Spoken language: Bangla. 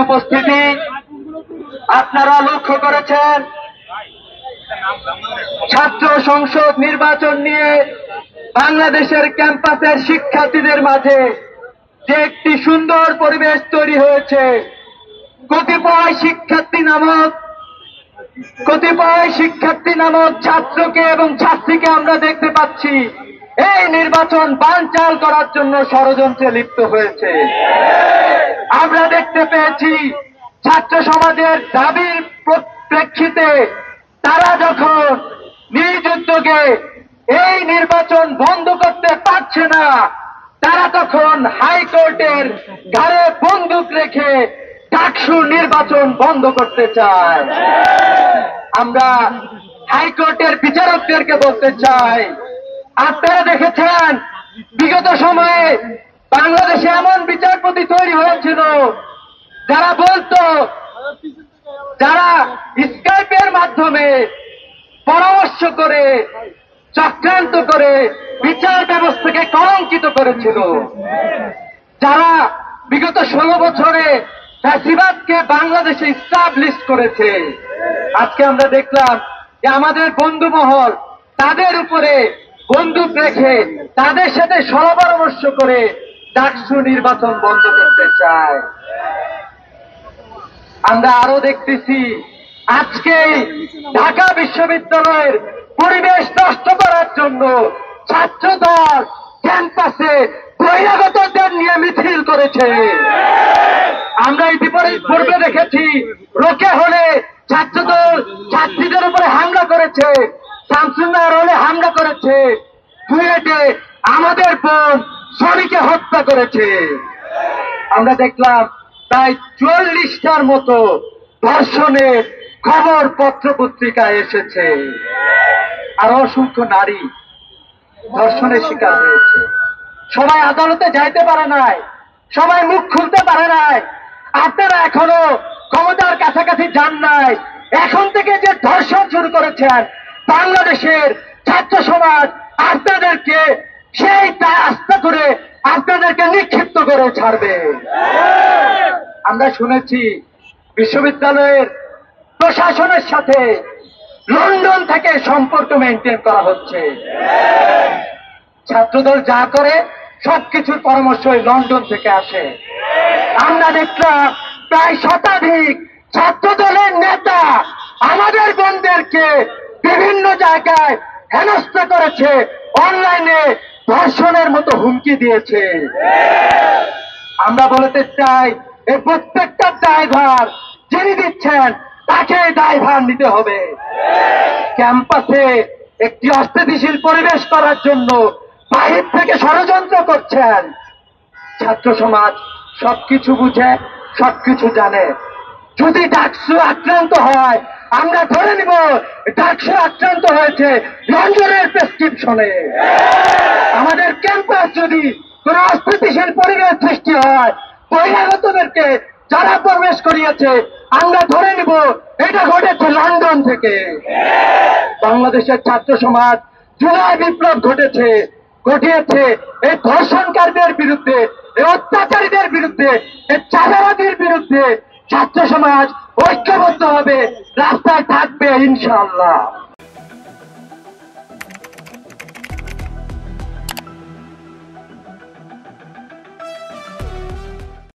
উপস্থিতি আপনারা লক্ষ্য করেছেন ছাত্র সংসদ নির্বাচন নিয়ে বাংলাদেশের ক্যাম্পাসের শিক্ষার্থীদের মাঝে যে একটি সুন্দর পরিবেশ তৈরি হয়েছে। কতিপয় শিক্ষার্থী নামক ছাত্রকে এবং ছাত্রীকে আমরা দেখতে পাচ্ছি এই নির্বাচন বানচাল করার জন্য ষড়যন্ত্রে লিপ্ত হয়েছে। আমরা দেখতে পেয়েছি ছাত্র সমাজের দাবির প্রেক্ষিতে তারা যখন নিজ উদ্যোগে এই নির্বাচন বন্ধ করতে পারছে না, তারা তখন হাইকোর্টের ঘাড়ে বন্দুক রেখে ডাকসু নির্বাচন বন্ধ করতে চায়। আমরা হাইকোর্টের বিচারকদেরকে বলতে চাই, আপনারা দেখেছেন বিগত সময়ে বাংলাদেশে এমন বিচারপতি তৈরি হয়েছিল যারা স্কাইপের মাধ্যমে পরামর্শ করে চক্রান্ত করে বিচার ব্যবস্থাকে কলঙ্কিত করেছিল, যারা বিগত 16 বছরে ফ্যাসিবাদকে বাংলাদেশে ইস্টাবলিশ করেছে। আজকে আমরা দেখলাম যে আমাদের বন্ধু মহল তাদের উপরে বন্দুক রেখে তাদের সাথে পরামর্শ করে ডাকসু নির্বাচন বন্ধ করতে চায়। আমরা আরো দেখতেছি আজকে ঢাকা বিশ্ববিদ্যালয়ের পরিবেশ নষ্ট করার জন্য ছাত্রদল ক্যাম্পাসে বহিরাগতদের নিয়ে মিছিল করেছে। আমরা পূর্বে দেখেছি রোকে হলে ছাত্রদল ছাত্রীদের উপরে হামলা করেছে, শামসুন্নাহর হলে হামলা করেছে, বুয়েটে আমাদের বোন শ্রমিককে হত্যা করেছে। আমরা দেখলাম প্রায় 40টার মতো ধর্ষণের খবর পত্রপত্রিকায় এসেছে। আর অসংখ্য নারী ধর্ষণের শিকার হয়েছে। সবাই আদালতে যাইতে পারে নাই, সবাই মুখ খুলতে পারে নাই। আপনারা এখনো ক্ষমতার কাছাকাছি যান নাই। এখন থেকে যে ধর্ষণ শুরু করেছেন বাংলাদেশের ছাত্র সমাজ আপনাদেরকে সেই আস্থা করে আপনাদেরকে নিক্ষিপ্ত করে ছাড়বে। আমরা শুনেছি বিশ্ববিদ্যালয়ের প্রশাসনের সাথে লন্ডন থেকে সম্পর্ক মেনটেন করা হচ্ছে। ছাত্রদল যা করে সবকিছুর পরামর্শ লন্ডন থেকে আসে। আমরা দেখলাম প্রায় শতাধিক ছাত্রদলের নেতা আমাদের বোনদেরকে বিভিন্ন জায়গায় হেনস্থা করেছে, অনলাইনে ধর্ষণের মতো হুমকি দিয়েছে। আমরা বলতে চাই এই প্রত্যেকটা দায়ভার যিনি দিচ্ছেন তাকে দায়ভার নিতে হবে। ক্যাম্পাসে একটি অস্থিতিশীল পরিবেশ করার জন্য বাহির থেকে ষড়যন্ত্র করছেন। ছাত্র সমাজ সবকিছু বুঝে, সবকিছু জানে। যদি ডাকসু আক্রান্ত হয় আমরা ধরে নিব ডাকসু আক্রান্ত হয়েছে লন্ডনের প্রেসক্রিপশনে। আমাদের ক্যাম্পাস যদি কোন অস্থিতিশীল পরিবেশ সৃষ্টি হয়, বহিরাগতদেরকে যারা প্রবেশ করিয়েছে আমরা ধরে নিব এটা ঘটেছে লন্ডন থেকে। বাংলাদেশের ছাত্র সমাজ জুলাই বিপ্লব ঘটিয়েছে এই ধর্ষণকারীদের বিরুদ্ধে, এই অত্যাচারীদের বিরুদ্ধে, এই চাঁদাবাদীর বিরুদ্ধে। ছাত্র সমাজ ঐক্যবদ্ধ হবে, রাস্তায় থাকবে ইনশাআল্লাহ।